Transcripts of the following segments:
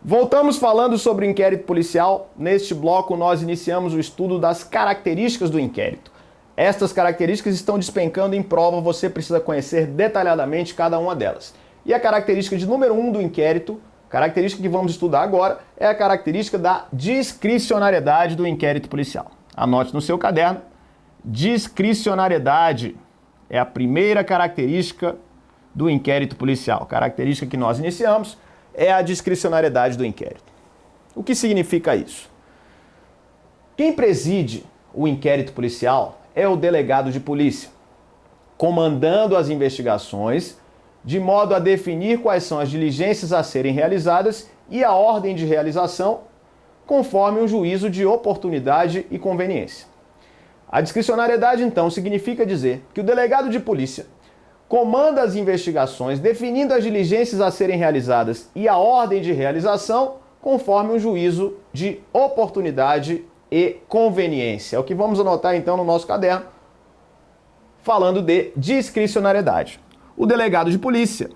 Voltamos falando sobre o inquérito policial. Neste bloco, nós iniciamos o estudo das características do inquérito. Estas características estão despencando em prova, você precisa conhecer detalhadamente cada uma delas. E a característica de número 1 do inquérito, característica que vamos estudar agora, é a característica da discricionariedade do inquérito policial. Anote no seu caderno, discricionariedade é a primeira característica do inquérito policial. A característica que nós iniciamos é a discricionariedade do inquérito. O que significa isso? Quem preside o inquérito policial é o delegado de polícia, comandando as investigações de modo a definir quais são as diligências a serem realizadas e a ordem de realização, conforme um juízo de oportunidade e conveniência. A discricionariedade, então, significa dizer que o delegado de polícia comanda as investigações, definindo as diligências a serem realizadas e a ordem de realização, conforme um juízo de oportunidade e conveniência. É o que vamos anotar, então, no nosso caderno, falando de discricionariedade. O delegado de polícia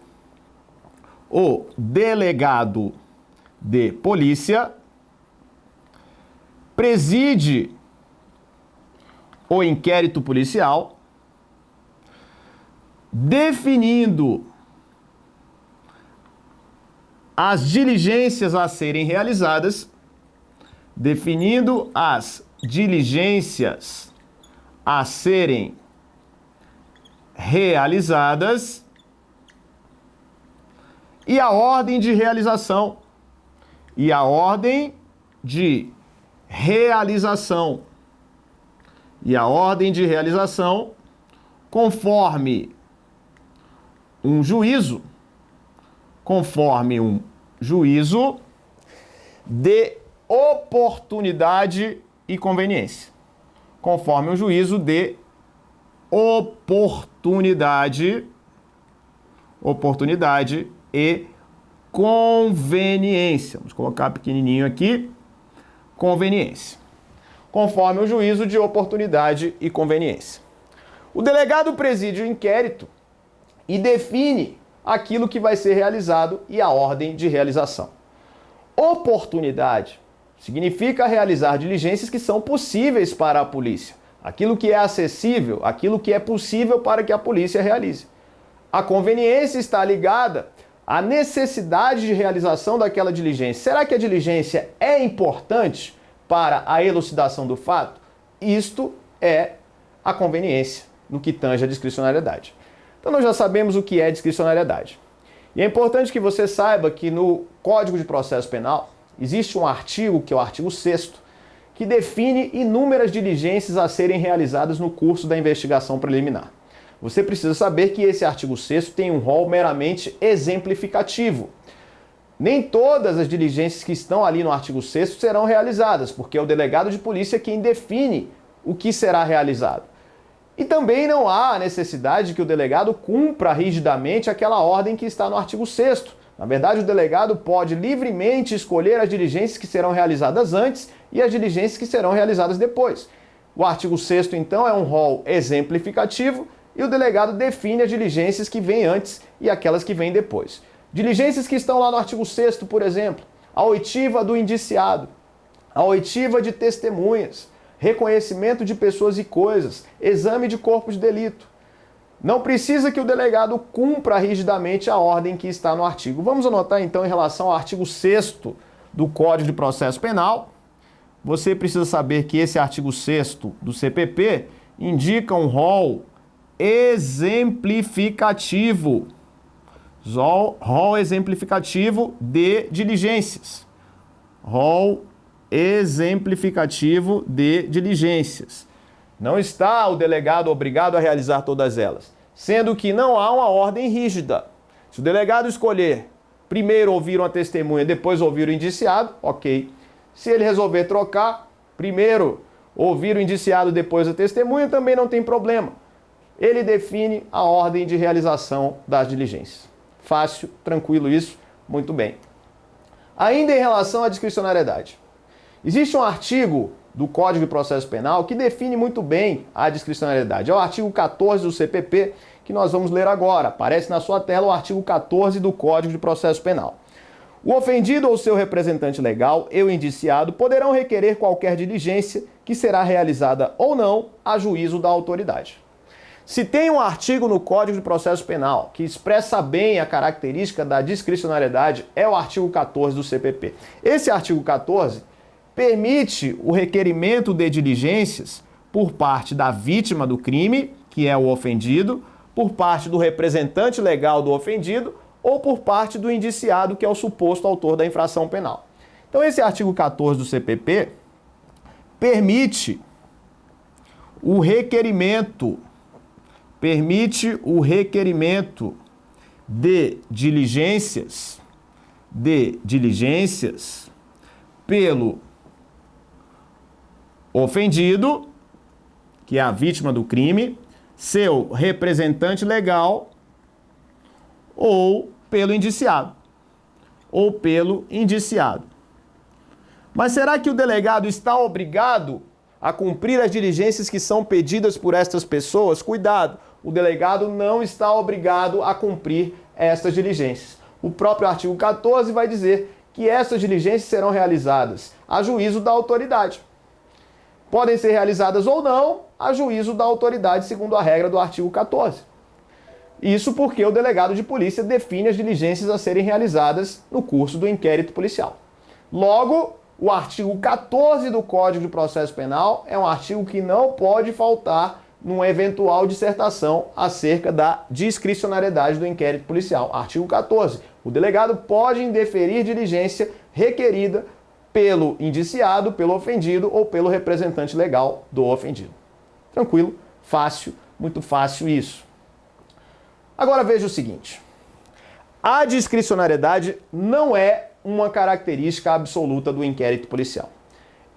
preside o inquérito policial, definindo as diligências a serem realizadas, e a ordem de realização. Conforme um juízo de oportunidade e conveniência. Conforme um juízo de oportunidade e conveniência. Vamos colocar pequenininho aqui. Conveniência. Conforme o juízo de oportunidade e conveniência. O delegado preside o inquérito e define aquilo que vai ser realizado e a ordem de realização. Oportunidade significa realizar diligências que são possíveis para a polícia. Aquilo que é acessível, aquilo que é possível para que a polícia realize. A conveniência está ligada à necessidade de realização daquela diligência. Será que a diligência é importante para a elucidação do fato? Isto é a conveniência no que tange a discricionariedade. Então nós já sabemos o que é discricionariedade. E é importante que você saiba que no Código de Processo Penal existe um artigo, que é o artigo 6º, que define inúmeras diligências a serem realizadas no curso da investigação preliminar. Você precisa saber que esse artigo 6º tem um rol meramente exemplificativo. Nem todas as diligências que estão ali no artigo 6º serão realizadas, porque é o delegado de polícia quem define o que será realizado. E também não há necessidade de que o delegado cumpra rigidamente aquela ordem que está no artigo 6º. Na verdade, o delegado pode livremente escolher as diligências que serão realizadas antes e as diligências que serão realizadas depois. O artigo 6º, então, é um rol exemplificativo e o delegado define as diligências que vêm antes e aquelas que vêm depois. Diligências que estão lá no artigo 6º, por exemplo, a oitiva do indiciado, a oitiva de testemunhas, reconhecimento de pessoas e coisas, exame de corpo de delito. Não precisa que o delegado cumpra rigidamente a ordem que está no artigo. Vamos anotar então em relação ao artigo 6º do Código de Processo Penal. Você precisa saber que esse artigo 6º do CPP indica um rol exemplificativo. Rol exemplificativo de diligências. Rol exemplificativo de diligências. Não está o delegado obrigado a realizar todas elas, sendo que não há uma ordem rígida. Se o delegado escolher primeiro ouvir uma testemunha, depois ouvir o indiciado, ok. Se ele resolver trocar, primeiro ouvir o indiciado, depois a testemunha, também não tem problema. Ele define a ordem de realização das diligências. Fácil, tranquilo isso, muito bem. Ainda em relação à discricionariedade. Existe um artigo do Código de Processo Penal que define muito bem a discricionariedade. É o artigo 14 do CPP, que nós vamos ler agora. Aparece na sua tela o artigo 14 do Código de Processo Penal. O ofendido ou seu representante legal e o indiciado poderão requerer qualquer diligência que será realizada ou não a juízo da autoridade. Se tem um artigo no Código de Processo Penal que expressa bem a característica da discricionariedade, é o artigo 14 do CPP. Esse artigo 14 permite o requerimento de diligências por parte da vítima do crime, que é o ofendido, por parte do representante legal do ofendido ou por parte do indiciado, que é o suposto autor da infração penal. Então, esse artigo 14 do CPP permite o requerimento de diligências pelo ofendido, que é a vítima do crime, seu representante legal ou pelo indiciado. Mas será que o delegado está obrigado a cumprir as diligências que são pedidas por estas pessoas? Cuidado, o delegado não está obrigado a cumprir estas diligências. O próprio artigo 14 vai dizer que essas diligências serão realizadas a juízo da autoridade. Podem ser realizadas ou não a juízo da autoridade, segundo a regra do artigo 14. Isso porque o delegado de polícia define as diligências a serem realizadas no curso do inquérito policial. Logo, o artigo 14 do Código de Processo Penal é um artigo que não pode faltar numa eventual dissertação acerca da discricionariedade do inquérito policial. Artigo 14. O delegado pode indeferir diligência requerida pelo indiciado, pelo ofendido ou pelo representante legal do ofendido. Tranquilo? Fácil, muito fácil isso. Agora veja o seguinte. A discricionariedade não é uma característica absoluta do inquérito policial.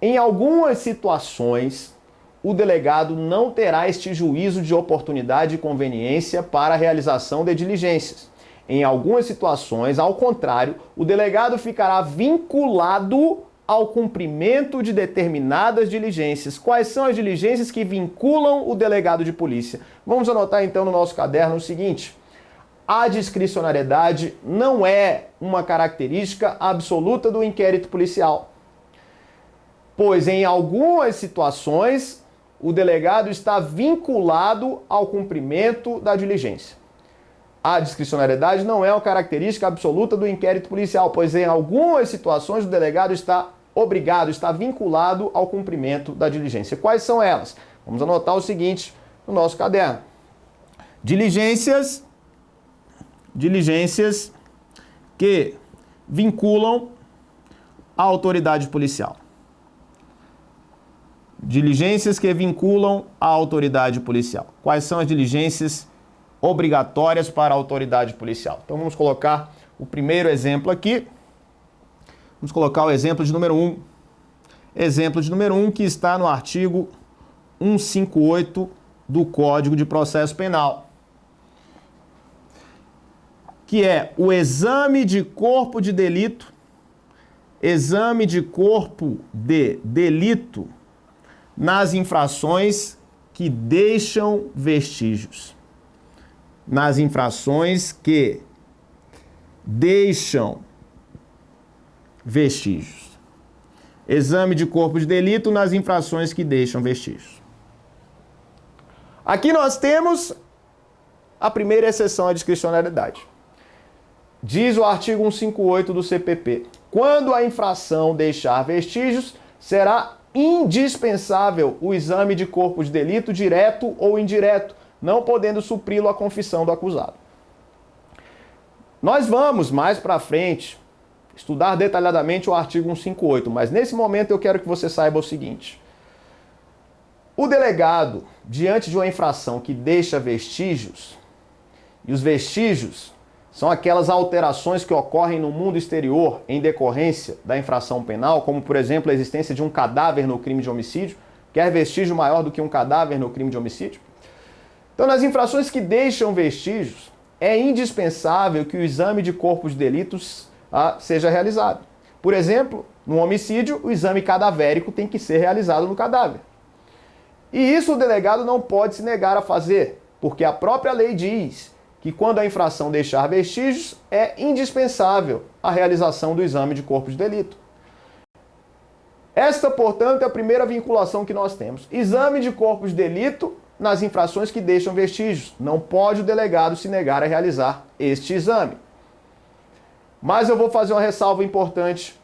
Em algumas situações, o delegado não terá este juízo de oportunidade e conveniência para a realização de diligências. Em algumas situações, ao contrário, o delegado ficará vinculado ao cumprimento de determinadas diligências. Quais são as diligências que vinculam o delegado de polícia? Vamos anotar então no nosso caderno o seguinte: a discricionariedade não é uma característica absoluta do inquérito policial, pois em algumas situações o delegado está vinculado ao cumprimento da diligência. A discricionariedade não é uma característica absoluta do inquérito policial, pois em algumas situações o delegado está obrigado, está vinculado ao cumprimento da diligência. Quais são elas? Vamos anotar o seguinte no nosso caderno. Diligências que vinculam a autoridade policial. Diligências que vinculam a autoridade policial. Quais são as diligências obrigatórias para a autoridade policial? Então vamos colocar o primeiro exemplo aqui. Vamos colocar o exemplo de número 1. Exemplo de número 1 que está no artigo 158 do Código de Processo Penal, que é o exame de corpo de delito, nas infrações que deixam vestígios. Nas infrações que deixam vestígios. Exame de corpo de delito nas infrações que deixam vestígios. Aqui nós temos a primeira exceção à discricionariedade. Diz o artigo 158 do CPP: quando a infração deixar vestígios, será indispensável o exame de corpo de delito direto ou indireto, não podendo supri-lo a confissão do acusado. Nós vamos mais para frente estudar detalhadamente o artigo 158, mas nesse momento eu quero que você saiba o seguinte: o delegado, diante de uma infração que deixa vestígios, e os vestígios são aquelas alterações que ocorrem no mundo exterior em decorrência da infração penal, como, por exemplo, a existência de um cadáver no crime de homicídio. Quer vestígio maior do que um cadáver no crime de homicídio? Então, nas infrações que deixam vestígios, é indispensável que o exame de corpo de delitos seja realizado. Por exemplo, no homicídio, o exame cadavérico tem que ser realizado no cadáver. E isso o delegado não pode se negar a fazer, porque a própria lei diz que quando a infração deixar vestígios, é indispensável a realização do exame de corpo de delito. Esta, portanto, é a primeira vinculação que nós temos. Exame de corpo de delito nas infrações que deixam vestígios. Não pode o delegado se negar a realizar este exame. Mas eu vou fazer uma ressalva importante.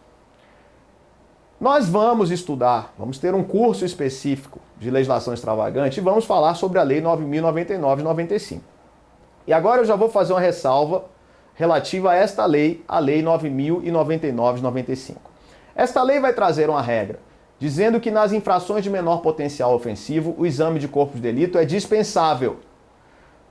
Nós vamos estudar, vamos ter um curso específico de legislação extravagante e vamos falar sobre a Lei 9.099 de 95. E agora eu já vou fazer uma ressalva relativa a esta lei, a Lei 9.099 de 95. Esta lei vai trazer uma regra, dizendo que nas infrações de menor potencial ofensivo, o exame de corpo de delito é dispensável,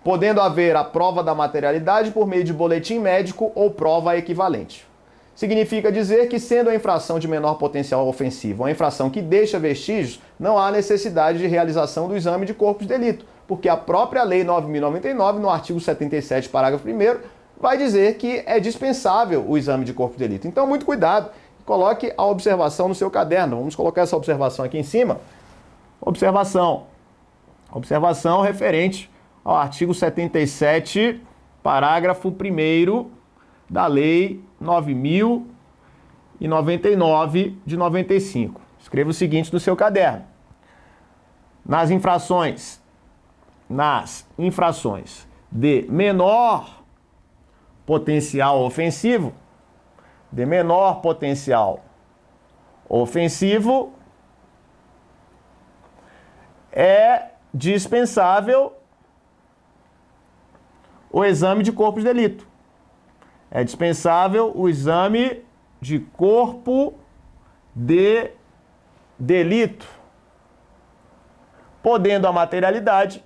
podendo haver a prova da materialidade por meio de boletim médico ou prova equivalente. Significa dizer que, sendo a infração de menor potencial ofensivo uma infração que deixa vestígios, não há necessidade de realização do exame de corpo de delito, porque a própria Lei 9.099, no artigo 77, parágrafo 1º, vai dizer que é dispensável o exame de corpo de delito. Então, muito cuidado. Coloque a observação no seu caderno. Vamos colocar essa observação aqui em cima. Observação. Observação referente ao artigo 77, parágrafo 1º da Lei 9.099 de 95. Escreva o seguinte no seu caderno. Nas infrações de menor potencial ofensivo, é dispensável o exame de corpo de delito. É dispensável o exame de corpo de delito, podendo a materialidade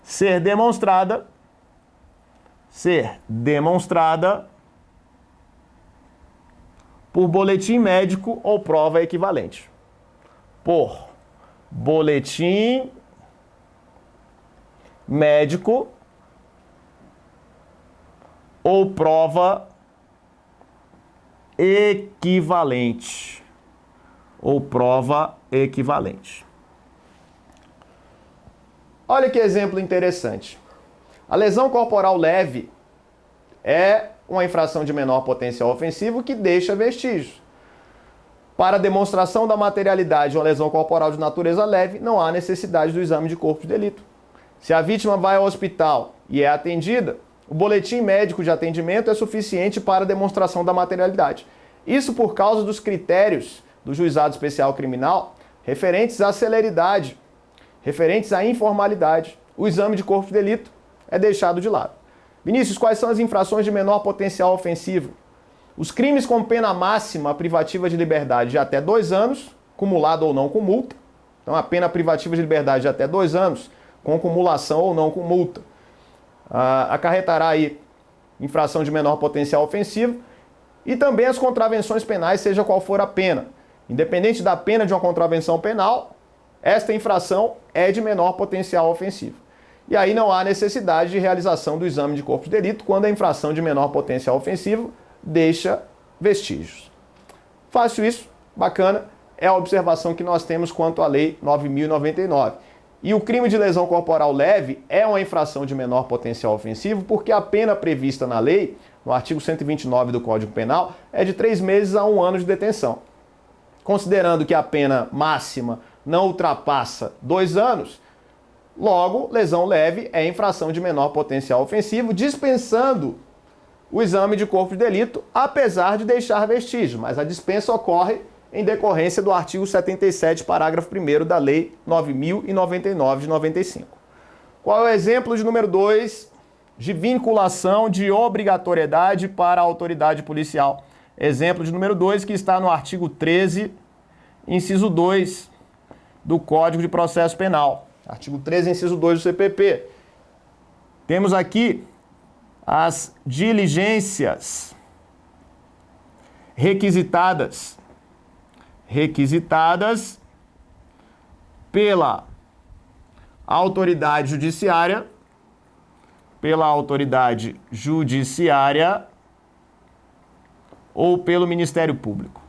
ser demonstrada por boletim médico ou prova equivalente. Por boletim médico ou prova equivalente. Olha que exemplo interessante. A lesão corporal leve é uma infração de menor potencial ofensivo que deixa vestígios. Para a demonstração da materialidade de uma lesão corporal de natureza leve, não há necessidade do exame de corpo de delito. Se a vítima vai ao hospital e é atendida, o boletim médico de atendimento é suficiente para a demonstração da materialidade. Isso por causa dos critérios do Juizado Especial Criminal referentes à celeridade, referentes à informalidade. O exame de corpo de delito é deixado de lado. Vinícius, quais são as infrações de menor potencial ofensivo? Os crimes com pena máxima privativa de liberdade de até 2 anos, cumulado ou não com multa. Então, a pena privativa de liberdade de até 2 anos, com cumulação ou não com multa, acarretará aí infração de menor potencial ofensivo. E também as contravenções penais, seja qual for a pena. Independente da pena de uma contravenção penal, esta infração é de menor potencial ofensivo. E aí não há necessidade de realização do exame de corpo de delito quando a infração de menor potencial ofensivo deixa vestígios. Fácil isso, bacana, é a observação que nós temos quanto à Lei 9.099. E o crime de lesão corporal leve é uma infração de menor potencial ofensivo porque a pena prevista na lei, no artigo 129 do Código Penal, é de 3 meses a 1 ano de detenção. Considerando que a pena máxima não ultrapassa 2 anos, logo, lesão leve é infração de menor potencial ofensivo, dispensando o exame de corpo de delito, apesar de deixar vestígio, mas a dispensa ocorre em decorrência do artigo 77, parágrafo 1º da Lei 9.099 de 95. Qual é o exemplo de número 2 de vinculação de obrigatoriedade para a autoridade policial? Exemplo de número 2 que está no artigo 13, inciso 2 do Código de Processo Penal. Artigo 13, inciso 2 do CPP. Temos aqui as diligências requisitadas pela autoridade judiciária ou pelo Ministério Público.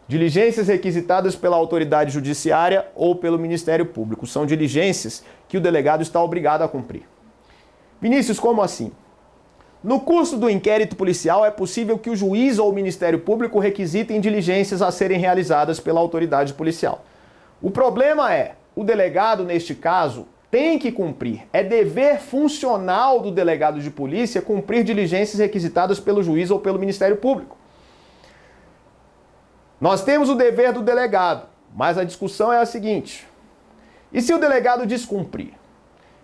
Diligências requisitadas pela autoridade judiciária ou pelo Ministério Público. São diligências que o delegado está obrigado a cumprir. Vinícius, como assim? No curso do inquérito policial é possível que o juiz ou o Ministério Público requisitem diligências a serem realizadas pela autoridade policial. O problema é, o delegado, neste caso, tem que cumprir. É dever funcional do delegado de polícia cumprir diligências requisitadas pelo juiz ou pelo Ministério Público. Nós temos o dever do delegado, mas a discussão é a seguinte: e se o delegado descumprir?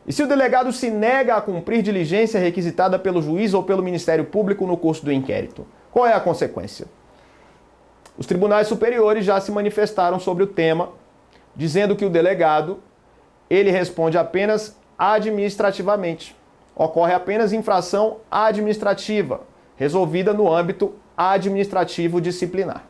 E se o delegado se nega a cumprir diligência requisitada pelo juiz ou pelo Ministério Público no curso do inquérito? Qual é a consequência? Os tribunais superiores já se manifestaram sobre o tema, dizendo que o delegado, ele responde apenas administrativamente. Ocorre apenas infração administrativa, resolvida no âmbito administrativo disciplinar.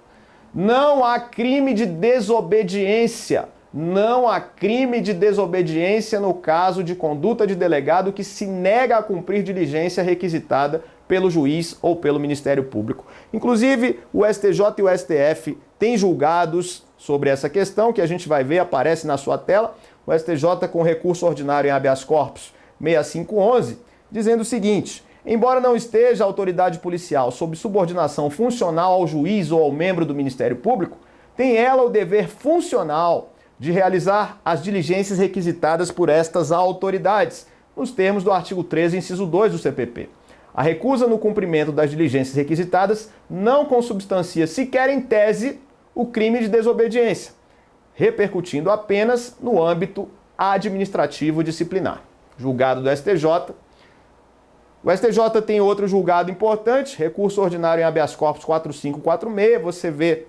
Não há crime de desobediência. Não há crime de desobediência no caso de conduta de delegado que se nega a cumprir diligência requisitada pelo juiz ou pelo Ministério Público. Inclusive, o STJ e o STF têm julgados sobre essa questão, que a gente vai ver, aparece na sua tela. O STJ com recurso ordinário em habeas corpus 6511, dizendo o seguinte: embora não esteja a autoridade policial sob subordinação funcional ao juiz ou ao membro do Ministério Público, tem ela o dever funcional de realizar as diligências requisitadas por estas autoridades, nos termos do artigo 13, inciso 2 do CPP. A recusa no cumprimento das diligências requisitadas não consubstancia sequer em tese o crime de desobediência, repercutindo apenas no âmbito administrativo disciplinar. Julgado do STJ. O STJ tem outro julgado importante, recurso ordinário em habeas corpus 4546, você vê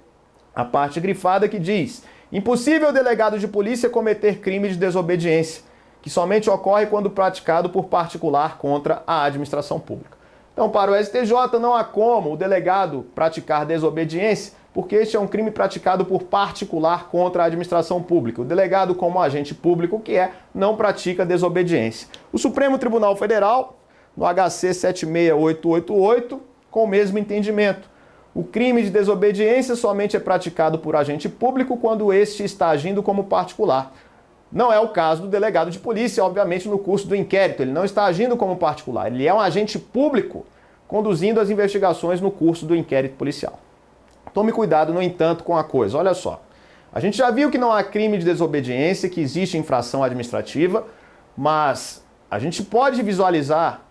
a parte grifada que diz: impossível o delegado de polícia cometer crime de desobediência, que somente ocorre quando praticado por particular contra a administração pública. Então, para o STJ, não há como o delegado praticar desobediência, porque este é um crime praticado por particular contra a administração pública. O delegado, como agente público que é, não pratica desobediência. O Supremo Tribunal Federal, no HC 76888, com o mesmo entendimento. O crime de desobediência somente é praticado por agente público quando este está agindo como particular. Não é o caso do delegado de polícia, obviamente, no curso do inquérito. Ele não está agindo como particular. Ele é um agente público conduzindo as investigações no curso do inquérito policial. Tome cuidado, no entanto, com a coisa. Olha só. A gente já viu que não há crime de desobediência, que existe infração administrativa, mas a gente pode visualizar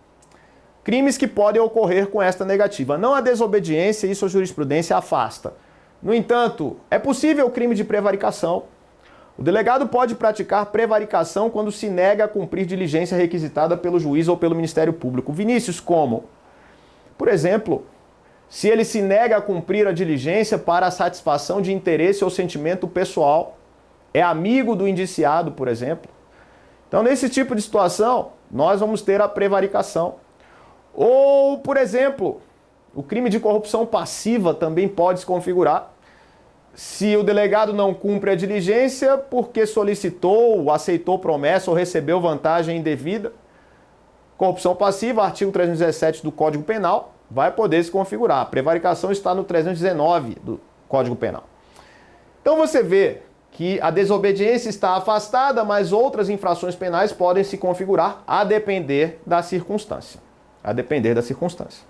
crimes que podem ocorrer com esta negativa. Não há desobediência, isso a jurisprudência afasta. No entanto, é possível o crime de prevaricação. O delegado pode praticar prevaricação quando se nega a cumprir diligência requisitada pelo juiz ou pelo Ministério Público. Vinícius, como? Por exemplo, se ele se nega a cumprir a diligência para a satisfação de interesse ou sentimento pessoal, é amigo do indiciado, por exemplo. Então, nesse tipo de situação, nós vamos ter a prevaricação. Ou, por exemplo, o crime de corrupção passiva também pode se configurar. Se o delegado não cumpre a diligência porque solicitou, aceitou promessa ou recebeu vantagem indevida, corrupção passiva, artigo 317 do Código Penal, vai poder se configurar. A prevaricação está no 319 do Código Penal. Então você vê que a desobediência está afastada, mas outras infrações penais podem se configurar a depender da circunstância. A depender da circunstância.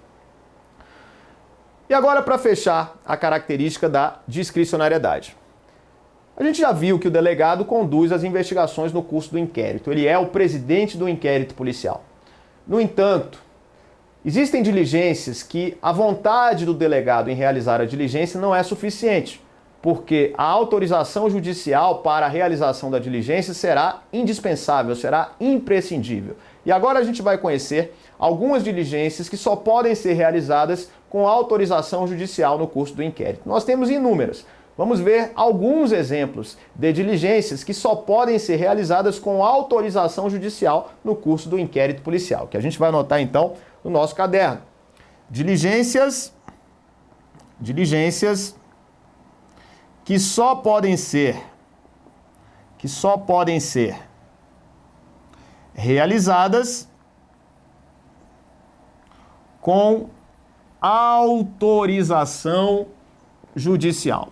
E agora, para fechar, a característica da discricionariedade. A gente já viu que o delegado conduz as investigações no curso do inquérito. Ele é o presidente do inquérito policial. No entanto, existem diligências que a vontade do delegado em realizar a diligência não é suficiente, porque a autorização judicial para a realização da diligência será indispensável, será imprescindível. E agora a gente vai conhecer algumas diligências que só podem ser realizadas com autorização judicial no curso do inquérito. Nós temos inúmeras. Vamos ver alguns exemplos de diligências que só podem ser realizadas com autorização judicial no curso do inquérito policial, que a gente vai anotar então no nosso caderno. Diligências que só podem ser realizadas com autorização judicial.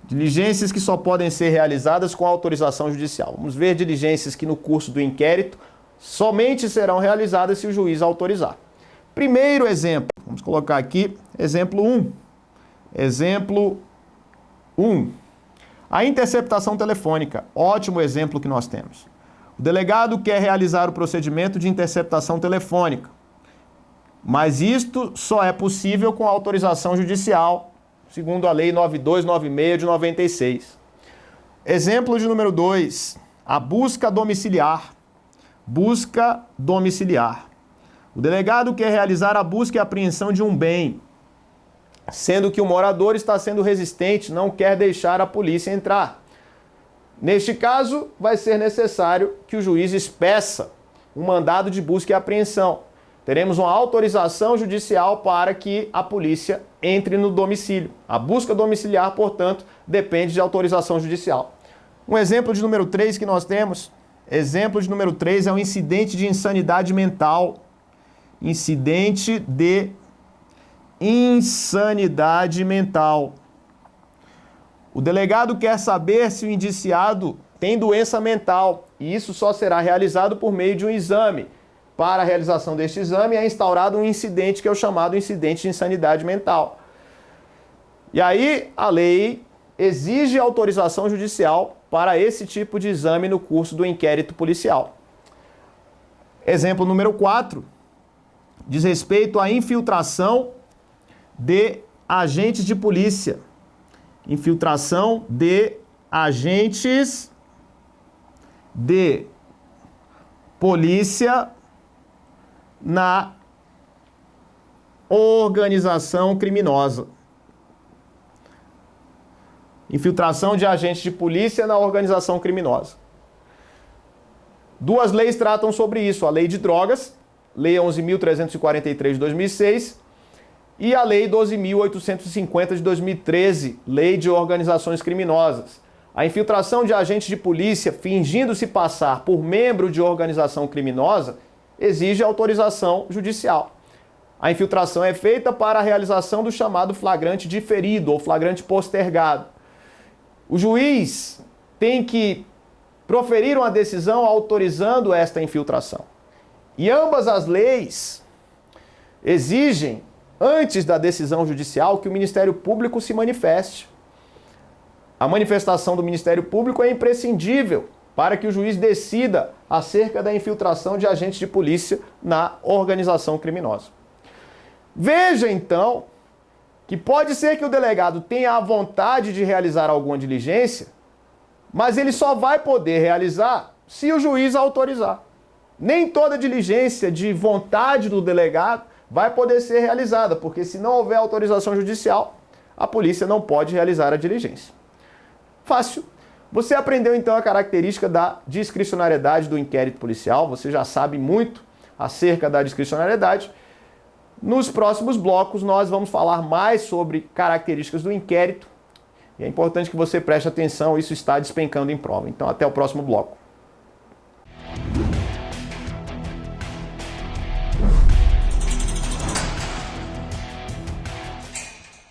Diligências que só podem ser realizadas com autorização judicial. Vamos ver diligências que no curso do inquérito somente serão realizadas se o juiz autorizar. Primeiro exemplo, vamos colocar aqui, exemplo 1. Exemplo 1. A interceptação telefônica. Ótimo exemplo que nós temos. O delegado quer realizar o procedimento de interceptação telefônica, mas isto só é possível com autorização judicial, segundo a Lei 9296 de 96. Exemplo de número 2. A busca domiciliar. Busca domiciliar. O delegado quer realizar a busca e apreensão de um bem, sendo que o morador está sendo resistente, não quer deixar a polícia entrar. Neste caso, vai ser necessário que o juiz expeça um mandado de busca e apreensão. Teremos uma autorização judicial para que a polícia entre no domicílio. A busca domiciliar, portanto, depende de autorização judicial. Um exemplo de número 3 que nós temos, exemplo de número 3 é um incidente de insanidade mental. Incidente de insanidade mental. O delegado quer saber se o indiciado tem doença mental, e isso só será realizado por meio de um exame. Para a realização deste exame é instaurado um incidente que é o chamado incidente de insanidade mental. E aí a lei exige autorização judicial para esse tipo de exame no curso do inquérito policial. Exemplo número 4. Diz respeito à infiltração de agentes de polícia. Infiltração de agentes de polícia na organização criminosa. Infiltração de agentes de polícia na organização criminosa. Duas leis tratam sobre isso. A Lei de Drogas, Lei 11.343 de 2006, e a Lei 12.850 de 2013, Lei de Organizações Criminosas. A infiltração de agentes de polícia fingindo se passar por membro de organização criminosa exige autorização judicial. A infiltração é feita para a realização do chamado flagrante diferido ou flagrante postergado. O juiz tem que proferir uma decisão autorizando esta infiltração. E ambas as leis exigem, antes da decisão judicial, que o Ministério Público se manifeste. A manifestação do Ministério Público é imprescindível para que o juiz decida acerca da infiltração de agentes de polícia na organização criminosa. Veja, então, que pode ser que o delegado tenha a vontade de realizar alguma diligência, mas ele só vai poder realizar se o juiz autorizar. Nem toda diligência de vontade do delegado vai poder ser realizada, porque se não houver autorização judicial, a polícia não pode realizar a diligência. Fácil. Você aprendeu então a característica da discricionariedade do inquérito policial, você já sabe muito acerca da discricionariedade. Nos próximos blocos nós vamos falar mais sobre características do inquérito, e é importante que você preste atenção, isso está despencando em prova. Então até o próximo bloco.